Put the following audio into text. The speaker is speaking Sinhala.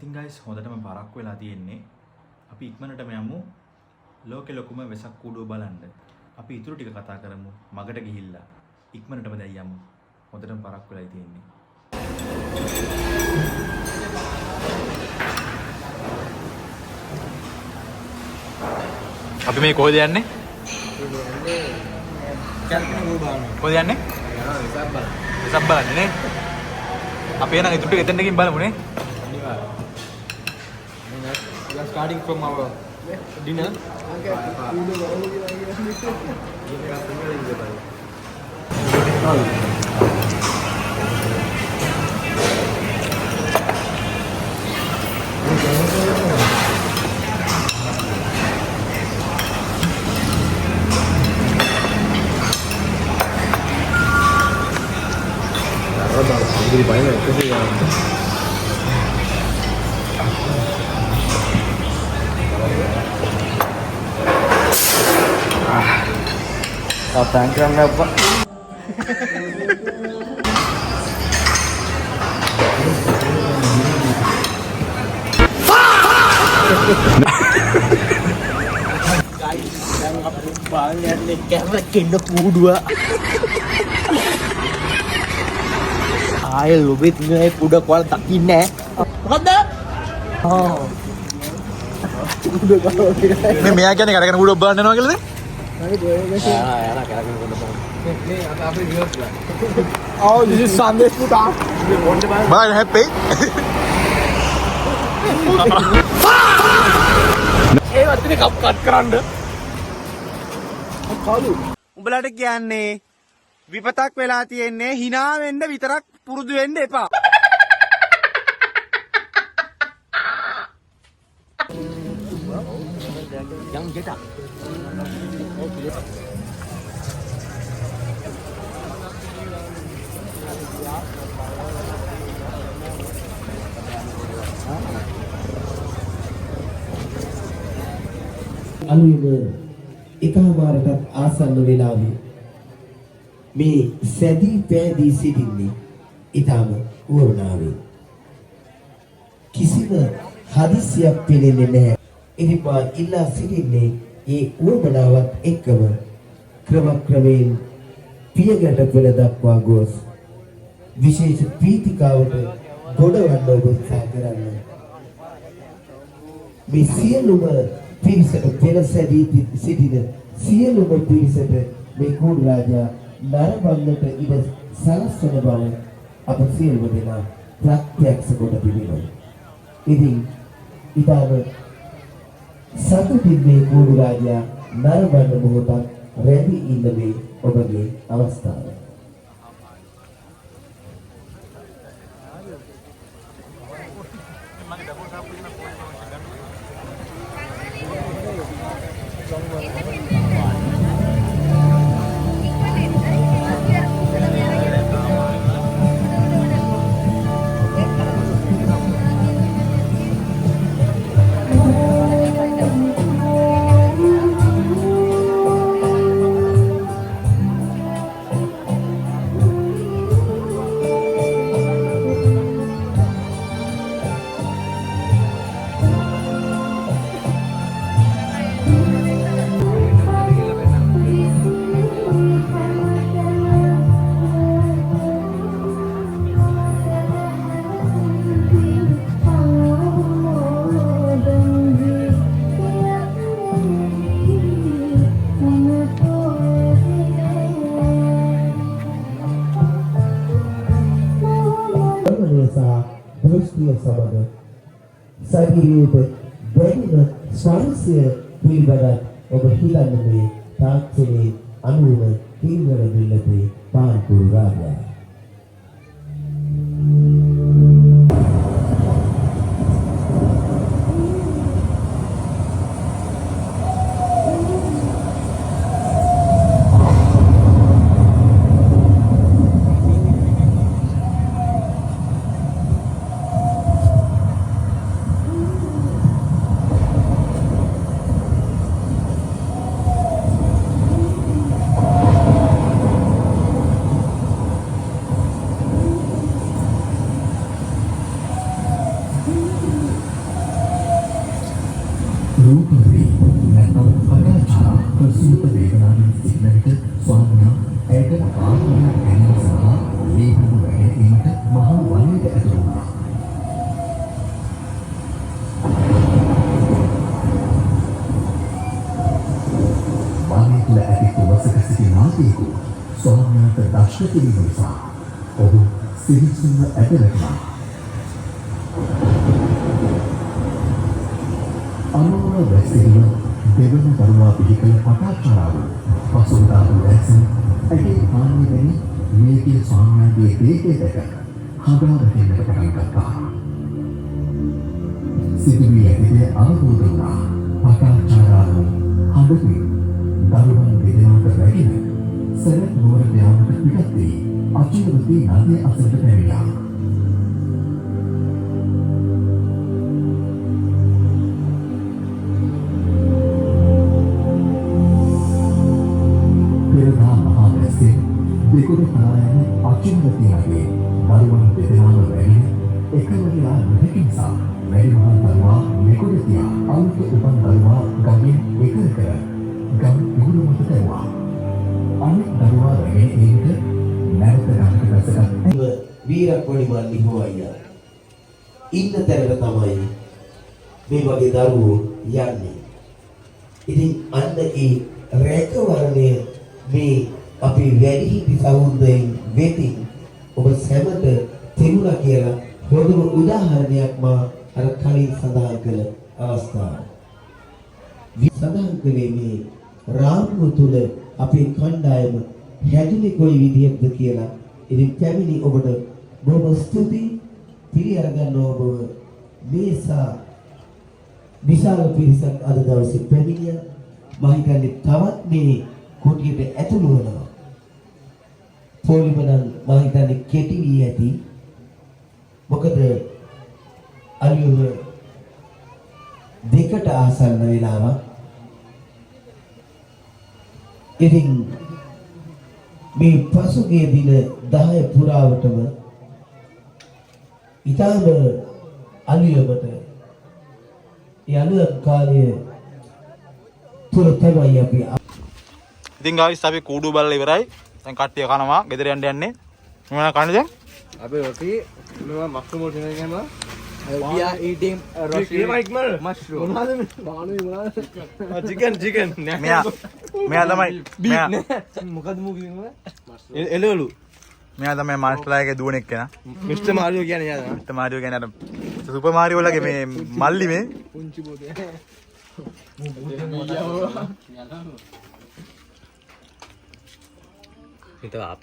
ඉතින් guys හොඳටම පරක්කු වෙලා තියෙන්නේ. අපි ඉක්මනටම යමු ලෝකෙ ලොකුම වෙසක් කූඩුව බලන්න. අපි ඊටු ටික කතා කරමු මගට ගිහිල්ලා. ඉක්මනටම දැන් යමු. හොඳටම පරක්කු වෙලා තියෙන්නේ. අපි මේ කොහෙද යන්නේ? කොහෙද යන්නේ? වෙසක් බලන්න නේ. අපි එන ඊටු ටික එතනකින් බලමු නේ. We are starting from our dinner. Jadi banyak itu sih yang tangkang apa? Guys, yang banyak nih karena kendok dua. Ayo lubit nih udah kuat tak ini. Ada? Oh. Udah kalau මේ මෙයා කියන්නේ කරගෙන ඌඩ ඔබ බලන්න යනවා කියලාද? Oh, this is Sunday food. Bye, happy. A වත්නේ cup cut කරන්න. කවුද? උඹලට කියන්නේ විපතක් වෙලා තියෙන්නේ hina වෙන්න විතරක් පුරුදු වෙන්න එපා. Yang cetak. අලුයම එකමාරටත් ආසන්න වෙලාවේ මේ සැදී පෑදී සිටින්නේ ඊටම වුණාවේ කිසිම හදිසියක් පිළිෙන්නේ නැහැ. එනිසා ඉල්ලා සිටින්නේ ඒ උවමනාවත් එක්කම ක්‍රමක්‍රමයෙන් පියගැට පෙළ දක්වා ගොස් විශේෂ පීතිකාවට ගොඩවන්න ඔබ උත්සාහ කරන්න. මේ සියලුම පිරිසට පෙරසැදී සිටින සියලුම පිරිසට මේ කෝඩ් රාජා නරඹන්නට ඉඩ සලස්වන බව අප සියලුම දෙනා ප්‍රත්‍යක්ෂ කොට තිබෙනවා. ඉතින් ඊටම සතුටින් මේ කෝඩ් රාජා නරඹන මොහොතක් රැඳී ඉන්න මේ ඔබගේ අවස්ථාව. ශරීරයේ දැනෙන ස්පර්ශය පිළිබඳ ඔබ හිතන්නේ තාක්ෂණයේ අනුව තීව්‍ර විල්ලේ පාන්පුර රාජා. රූපරි නැත්නම් පටාචාරා ප්‍රසූත වේදනාවෙන් සිටින විට ස්වාමියා ඇයට ආහාර ගැනීම සහ ලේබුණු වැටීමට මහා වනයේට ඇතුළු වුණා. වනයේ තුල ඇති කුමසක සිටි නාගයෙකු ස්වාමියාට දෂ්ට කිරීම නිසා ඔහු සිරිසුන්ව ඇදලුණා. අනුර වැසිරිව දෙවන දරුවා පිළිකල පටාචාරාව පසුදාතු ඇසෙන ඇගේ පාන්නේ වැනි මේකේ ස්වාමියාගේ දේහය දැක හදා වැටෙන්නට පටන් ගත්තා. සිදුවී ඇතිදේ අවබෝධ වුණා. පටාචාරාව හදපු දරුවන් දෙදෙනාට රැගෙන සරත් නුවර යාමට පිටත් වී අචිරවතී නදිය අසලට පැමිණියා. පෙරදා මහා වැස්සේ දෙකොඩ පලායන අචිරවතීගේ දරුවන් දෙදෙනාම රැගෙන එකවරලා නොහැකි නිසා වැඩිමහල් දරුවා මෙකොඩ තියා අලුත උපන් දරුවා ගමෙන් එකල කර ගම් පුහුණු මත දැරුවා. අනෙක් දරුවා රැගෙන ඒකට නැවත ගමට බැසගත් වීරපොඩි මල්ලි හෝ අයියා ඉන්න තැනට තමයි මේ වගේ දරුවෝ යන්නේ. ඉතින් අන්න ඒ රැකවරණය මේ අපේ වැඩිහිටි සහෝදරයන් වෙතින් ඔබ සැමට තිබුණා කියලා හොඳම උදාහරණයක් මා අර කලින් සඳහන් කළ අවස්ථාව. සඳහන් කළේ මේ රාමුව තුල අපේ කණ්ඩායම හැදුනේ කොයි විදිහටද කියලා. ඉතින් කැමිනි ඔබට බොහොම ස්තුතියි. පිරි අරගන්න ඔබ මේසා විශාල පිරිසක් අද දවසේ පැමිණියා. මම හිතන්නේ තවත් මේ කුටියට ඇතුළු වෙනවා. පොලිම නම් මම හිතන්නේ කෙටි වී ඇති. මොකද අලියුව දෙකට ආසන්න වෙලාවක්. ඉතින් මේ පසුගිය දින 10 පුරාවටම ඊටම අලියවට යනුව කාලයේ තුල තමයි අපි ඉතින් ගායිස් අපි කූඩු බලලා ඉවරයි. දැන් කට්ටිය කනවා. ගෙදර යන්න යන්නේ. මොනවා කන්නේ දැන්? අපි රොටි මෙවා මෂ්රූම් වලට යනවා. We are eating roti mushroom. Chicken. මෙයා තමයි මොකද මුගින්නේ? එළවලු. මෙයා තමයි මාස්ටර්ලාගේ දුවණෙක් කෙනා. මිස්ටර් මාරියෝ කියන්නේ යාද? මිස්ටර් මාරියෝ කියන්නේ අර සුපර් මාරියෝ වලගේ මේ මල්ලි මේ පුංචි පොතේ. හිතවා